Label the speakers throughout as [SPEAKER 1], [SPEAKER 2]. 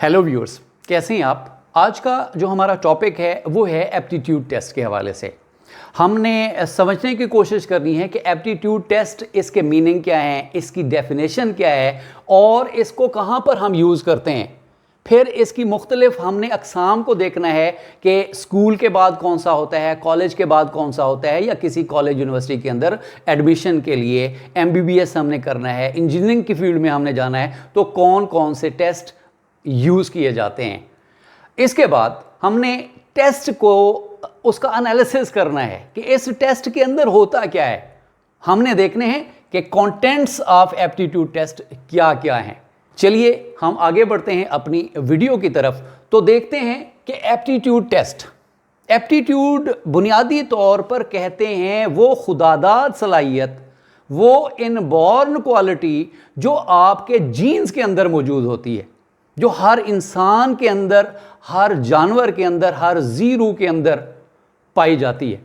[SPEAKER 1] Hello viewers, कैसे हैं आप। आज का जो हमारा टॉपिक है वो है एप्टीट्यूड टेस्ट के हवाले से। हमने समझने की कोशिश करनी है कि एप्टीट्यूड टेस्ट, इसके मीनिंग क्या है, इसकी डेफिनेशन क्या है और इसको कहाँ पर हम यूज़ करते हैं। फिर इसकी मुख्तलिफ हमने अक़साम को देखना है कि स्कूल के बाद कौन सा होता है, कॉलेज के बाद कौन सा होता है, या किसी कॉलेज यूनिवर्सिटी के अंदर एडमिशन के लिए MBBS हमने करना है, इंजीनियरिंग की फील्ड में हमने जाना है, तो कौन कौन से टेस्ट यूज़ किए जाते हैं। इसके बाद हमने टेस्ट को, उसका एनालिसिस करना है कि इस टेस्ट के अंदर होता क्या है। हमने देखने हैं कि कंटेंट्स ऑफ एप्टीट्यूड टेस्ट क्या क्या हैं। चलिए हम आगे बढ़ते हैं अपनी वीडियो की तरफ। तो देखते हैं कि एप्टीट्यूड टेस्ट, एप्टीट्यूड बुनियादी तौर पर कहते हैं वो खुदादाद सलाहियत, वो इनबॉर्न क्वालिटी जो आपके जीन्स के अंदर मौजूद होती है, जो हर इंसान के अंदर, हर जानवर के अंदर, हर जीरू के अंदर पाई जाती है।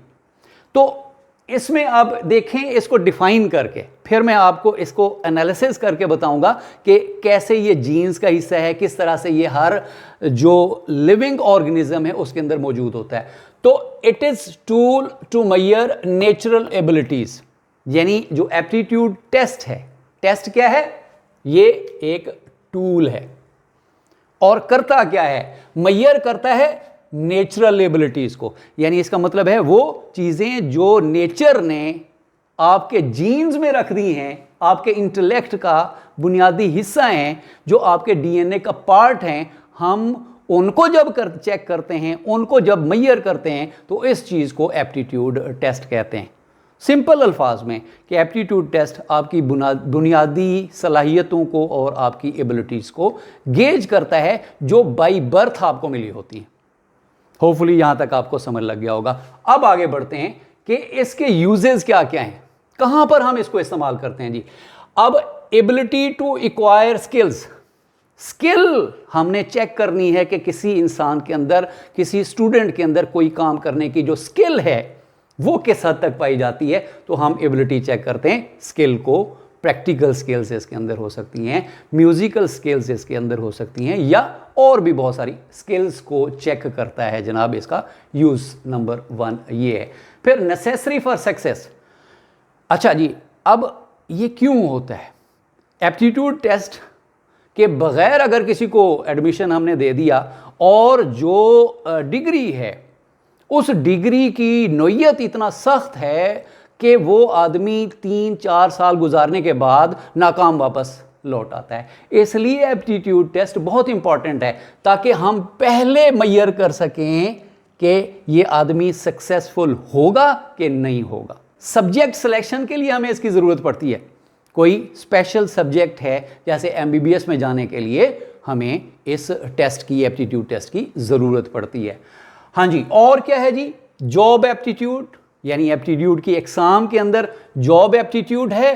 [SPEAKER 1] तो इसमें अब देखें, इसको डिफाइन करके फिर मैं आपको इसको एनालिसिस करके बताऊंगा कि कैसे ये जीन्स का हिस्सा है, किस तरह से ये हर जो लिविंग ऑर्गेनिज्म है उसके अंदर मौजूद होता है। तो it is tool to measure natural abilities, यानी जो एप्टीट्यूड टेस्ट है, टेस्ट क्या है, ये एक टूल है और करता क्या है, मेजर करता है नेचुरल एबिलिटीज़ को। यानी इसका मतलब है वो चीज़ें जो नेचर ने आपके जीन्स में रख दी हैं, आपके इंटेलेक्ट का बुनियादी हिस्सा हैं, जो आपके DNA का पार्ट हैं, हम उनको जब चेक करते हैं, उनको जब मेजर करते हैं, तो इस चीज़ को एप्टीट्यूड टेस्ट कहते हैं। सिंपल अल्फाज में कि एप्टीट्यूड टेस्ट आपकी बुनियादी सलाहियतों को और आपकी एबिलिटीज़ को गेज करता है जो बाई बर्थ आपको मिली होती हैं। होपफुली यहाँ तक आपको समझ लग गया होगा। अब आगे बढ़ते हैं कि इसके यूजेस क्या क्या हैं, कहाँ पर हम इसको इस्तेमाल करते हैं जी। अब ability to acquire skills, skill हमने चेक करनी है कि किसी इंसान के अंदर, किसी स्टूडेंट के अंदर कोई काम करने की जो स्किल है वो किस हद तक पाई जाती है, तो हम एबिलिटी चेक करते हैं स्किल को। प्रैक्टिकल स्किल्स इसके अंदर हो सकती हैं, म्यूजिकल स्किल्स इसके अंदर हो सकती हैं, या और भी बहुत सारी स्किल्स को चेक करता है जनाब। इसका यूज़ नंबर 1 ये है। फिर नेसेसरी फॉर सक्सेस। अच्छा जी, अब ये क्यों होता है, एप्टीट्यूड टेस्ट के बग़ैर अगर किसी को एडमिशन हमने दे दिया और जो डिग्री है उस डिग्री की नोयत इतना सख्त है कि वो आदमी 3-4 साल गुजारने के बाद नाकाम वापस लौट आता है। इसलिए एप्टीट्यूड टेस्ट बहुत इंपॉर्टेंट है, ताकि हम पहले मेजर कर सकें कि ये आदमी सक्सेसफुल होगा कि नहीं होगा। सब्जेक्ट सिलेक्शन के लिए हमें इसकी ज़रूरत पड़ती है। कोई स्पेशल सब्जेक्ट है, जैसे MBBS में जाने के लिए हमें इस टेस्ट की, एप्टीट्यूड टेस्ट की ज़रूरत पड़ती है। हाँ जी, और क्या है जी, जॉब एप्टीट्यूड, यानी एप्टीट्यूड की एग्जाम के अंदर जॉब एप्टीट्यूड है,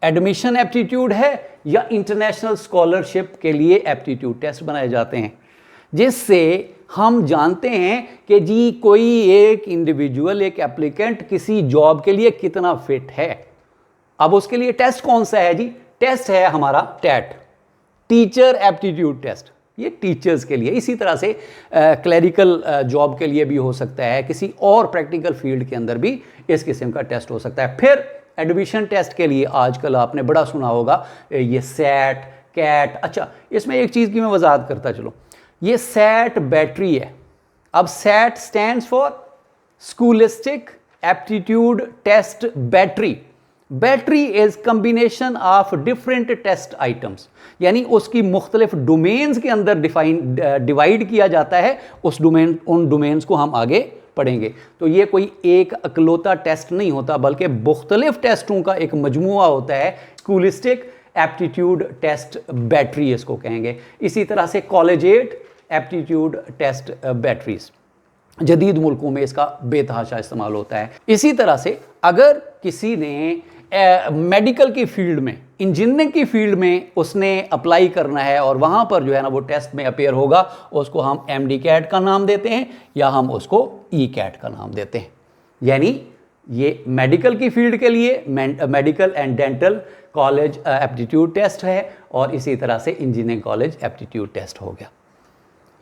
[SPEAKER 1] एडमिशन एप्टीट्यूड है, या इंटरनेशनल स्कॉलरशिप के लिए एप्टीट्यूड टेस्ट बनाए जाते हैं, जिससे हम जानते हैं कि जी कोई एक इंडिविजुअल, एक एप्लीकेंट किसी जॉब के लिए कितना फिट है। अब उसके लिए टेस्ट कौन सा है जी, टेस्ट है हमारा टेट, टीचर एप्टीट्यूड टेस्ट। ये टीचर्स के लिए, इसी तरह से क्लरिकल जॉब के लिए भी हो सकता है, किसी और प्रैक्टिकल फील्ड के अंदर भी इस किस्म का टेस्ट हो सकता है। फिर एडमिशन टेस्ट के लिए आजकल आपने बड़ा सुना होगा ये सैट, कैट। अच्छा, इसमें एक चीज़ की मैं वजाहत करता चलो, ये सैट बैटरी है। अब SAT stands for scholastic aptitude test battery. Battery is combination of different test items, यानी उसकी मुख्तलिफ डोमेन्स के अंदर डिवाइड किया जाता है। उन डोमेन्स को हम आगे पढ़ेंगे। तो ये कोई एक अकलौता टेस्ट नहीं होता, बल्कि मुख्तलिफ टेस्टों का एक मजमुआ होता है। स्कूलिस्टिक एप्टीट्यूड टेस्ट बैटरी इसको कहेंगे। इसी तरह से कॉलेजिएट एप्टीट्यूड टेस्ट बैटरीज, जदीद मुल्कों में इसका बेतहाशा इस्तेमाल होता है। इसी तरह से अगर किसी ने मेडिकल की फील्ड में, इंजीनियरिंग की फील्ड में उसने अप्लाई करना है और वहाँ पर जो है ना वो टेस्ट में अपेयर होगा, उसको हम MD-CAT का नाम देते हैं या हम उसको E-CAT का नाम देते हैं। यानी ये मेडिकल की फील्ड के लिए medical and dental college aptitude test है और इसी तरह से इंजीनियरिंग कॉलेज एप्टीट्यूड टेस्ट हो गया।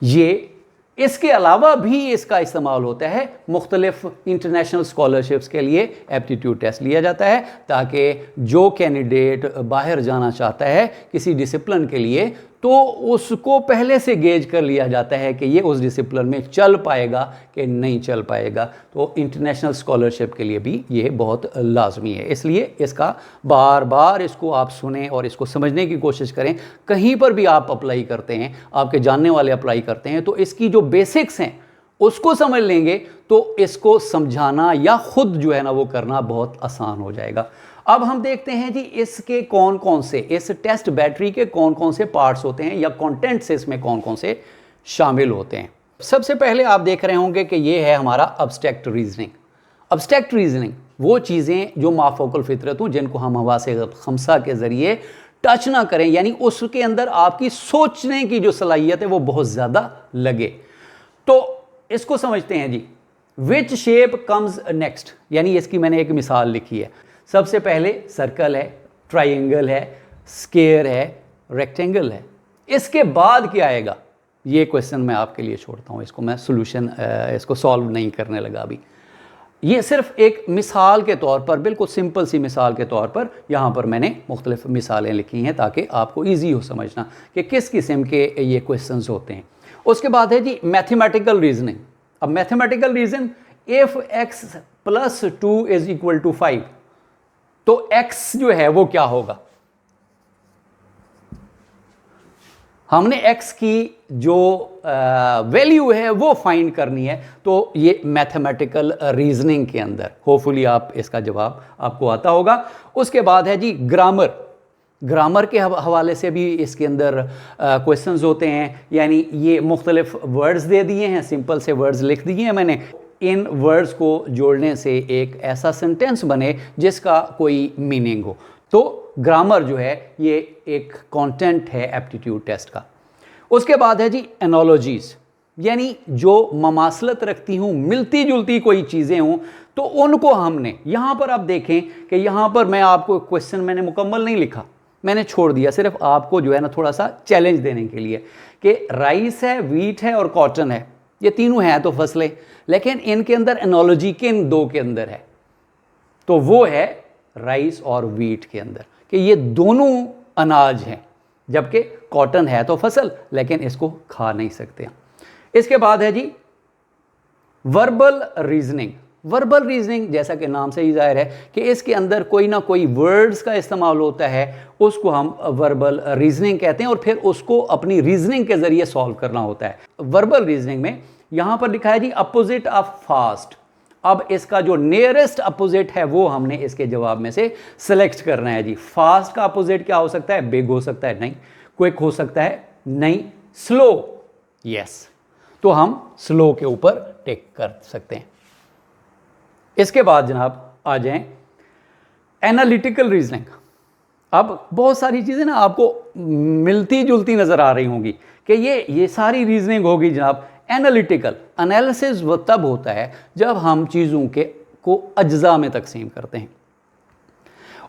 [SPEAKER 1] ये इसके अलावा भी इसका इस्तेमाल होता है, मुख्तलिफ इंटरनेशनल स्कॉलरशिप्स के लिए एप्टीट्यूड टेस्ट लिया जाता है ताकि जो कैंडिडेट बाहर जाना चाहता है किसी डिसिप्लिन के लिए तो उसको पहले से गेज कर लिया जाता है कि ये उस डिसिप्लिन में चल पाएगा कि नहीं चल पाएगा। तो इंटरनेशनल स्कॉलरशिप के लिए भी ये बहुत लाजमी है, इसलिए इसका बार बार इसको आप सुने और इसको समझने की कोशिश करें। कहीं पर भी आप अप्लाई करते हैं, आपके जानने वाले अप्लाई करते हैं, तो इसकी जो बेसिक्स हैं उसको समझ लेंगे तो इसको समझाना या खुद जो है ना वो करना बहुत आसान हो जाएगा। अब हम देखते हैं जी इसके कौन कौन से, इस टेस्ट बैटरी के कौन कौन से पार्ट्स होते हैं या कंटेंट्स इसमें कौन कौन से शामिल होते हैं। सबसे पहले आप देख रहे होंगे कि ये है हमारा अब्स्ट्रैक्ट रीजनिंग। अब्स्ट्रैक्ट रीजनिंग वो चीज़ें जो माफोकल फितरत हूँ, जिनको हम हवासे खमसा के ज़रिए टच ना करें, यानी उसके अंदर आपकी सोचने की जो सलाहियत है वो बहुत ज़्यादा लगे। तो इसको समझते हैं जी, विच शेप कम्स नेक्स्ट, यानी इसकी मैंने एक मिसाल लिखी है। सबसे पहले सर्कल है, ट्रायंगल है, स्क्वायर है, रेक्टेंगल है। इसके बाद क्या आएगा ये क्वेश्चन मैं आपके लिए छोड़ता हूँ, इसको मैं सोल्यूशन इसको सॉल्व नहीं करने लगा अभी। ये सिर्फ एक मिसाल के तौर पर, बिल्कुल सिंपल सी मिसाल के तौर पर यहाँ पर मैंने मुख्तलिफ मिसालें लिखी हैं ताकि आपको ईजी हो समझना कि किस किस्म के ये क्वेश्चंस होते हैं। उसके बाद है जी मैथमेटिकल रीजनिंग। अब मैथमेटिकल रीजन, इफ x + 2 = 5 तो x जो है वो क्या होगा। हमने x की जो वैल्यू है वो फाइंड करनी है, तो ये मैथमेटिकल रीजनिंग के अंदर होपफुली आप इसका जवाब आपको आता होगा। उसके बाद है जी ग्रामर। ग्रामर के हवाले से भी इसके अंदर क्वेश्चंस होते हैं, यानी ये मुख्तलिफ वर्ड्स दे दिए हैं, सिंपल से वर्ड्स लिख दिए हैं मैंने। इन वर्ड्स को जोड़ने से एक ऐसा सेंटेंस बने जिसका कोई मीनिंग हो। तो ग्रामर जो है ये एक कंटेंट है एप्टीट्यूड टेस्ट का। उसके बाद है जी एनालॉजीज, यानी जो ममासलत रखती हूँ, मिलती जुलती कोई चीज़ें हों, तो उनको हमने यहाँ पर आप देखें कि यहाँ पर मैं आपको क्वेश्चन मैंने मुकम्मल नहीं लिखा, मैंने छोड़ दिया सिर्फ आपको जो है ना थोड़ा सा चैलेंज देने के लिए कि राइस है, वीट है और कॉटन है, ये तीनों हैं तो फसलें, लेकिन इनके अंदर एनालॉजी किन दो के अंदर है, तो वो है राइस और वीट के अंदर, कि ये दोनों अनाज हैं, जबकि कॉटन है तो फसल लेकिन इसको खा नहीं सकते। इसके बाद है जी वर्बल रीजनिंग। वर्बल रीजनिंग जैसा कि नाम से ही जाहिर है कि इसके अंदर कोई ना कोई वर्ड्स का इस्तेमाल होता है, उसको हम वर्बल रीजनिंग कहते हैं और फिर उसको अपनी रीजनिंग के ज़रिए सॉल्व करना होता है। वर्बल रीजनिंग में यहाँ पर लिखा है जी अपोजिट ऑफ फास्ट। अब इसका जो नियरेस्ट अपोजिट है वो हमने इसके जवाब में से सेलेक्ट करना है जी। फास्ट का अपोजिट क्या हो सकता है? बिग हो सकता है, नहीं। क्विक हो सकता है, नहीं। स्लो, यस, तो हम स्लो के ऊपर टिक कर सकते हैं। इसके बाद जनाब आ जाएं एनालिटिकल रीजनिंग। अब बहुत सारी चीज़ें ना आपको मिलती जुलती नज़र आ रही होंगी कि ये सारी रीजनिंग होगी जनाब। एनालिटिकल एनालिसिस वो तब होता है जब हम चीज़ों को अज्जा में तकसीम करते हैं,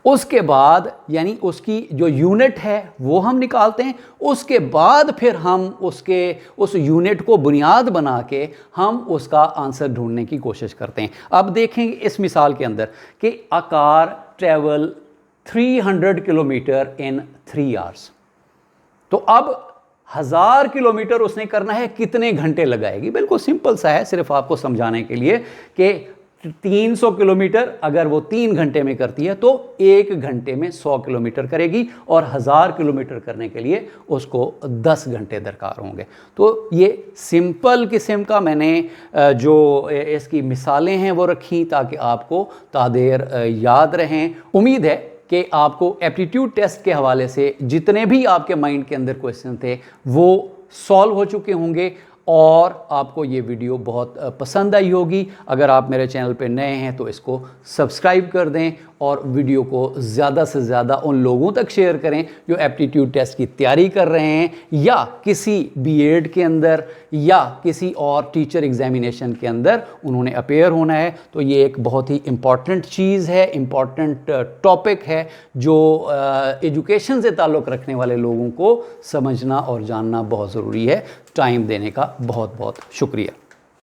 [SPEAKER 1] उसके बाद यानी उसकी जो यूनिट है वो हम निकालते हैं, उसके बाद फिर हम उस यूनिट को बुनियाद बना के हम उसका आंसर ढूंढने की कोशिश करते हैं। अब देखेंगे इस मिसाल के अंदर कि a car travel 300 kilometre in 3 hours. तो अब 1000 किलोमीटर उसने करना है, कितने घंटे लगाएगी? बिल्कुल सिंपल सा है, सिर्फ आपको समझाने के लिए कि 300 किलोमीटर अगर वो 3 घंटे में करती है तो 1 घंटे में 100 किलोमीटर करेगी और 1000 किलोमीटर करने के लिए उसको 10 घंटे दरकार होंगे। तो ये सिंपल किस्म का मैंने जो इसकी मिसालें हैं वो रखी ताकि आपको तादेर याद रहें। उम्मीद है कि आपको एप्टीट्यूड टेस्ट के हवाले से जितने भी आपके माइंड के अंदर क्वेश्चन थे वो सॉल्व हो चुके होंगे और आपको ये वीडियो बहुत पसंद आई होगी। अगर आप मेरे चैनल पे नए हैं तो इसको सब्सक्राइब कर दें और वीडियो को ज़्यादा से ज़्यादा उन लोगों तक शेयर करें जो एप्टीट्यूड टेस्ट की तैयारी कर रहे हैं या किसी बीएड के अंदर या किसी और टीचर एग्जामिनेशन के अंदर उन्होंने अपेयर होना है। तो ये एक बहुत ही इम्पॉर्टेंट चीज़ है, इम्पॉर्टेंट टॉपिक है जो एजुकेशन से ताल्लुक़ रखने वाले लोगों को समझना और जानना बहुत ज़रूरी है। टाइम देने का बहुत बहुत शुक्रिया।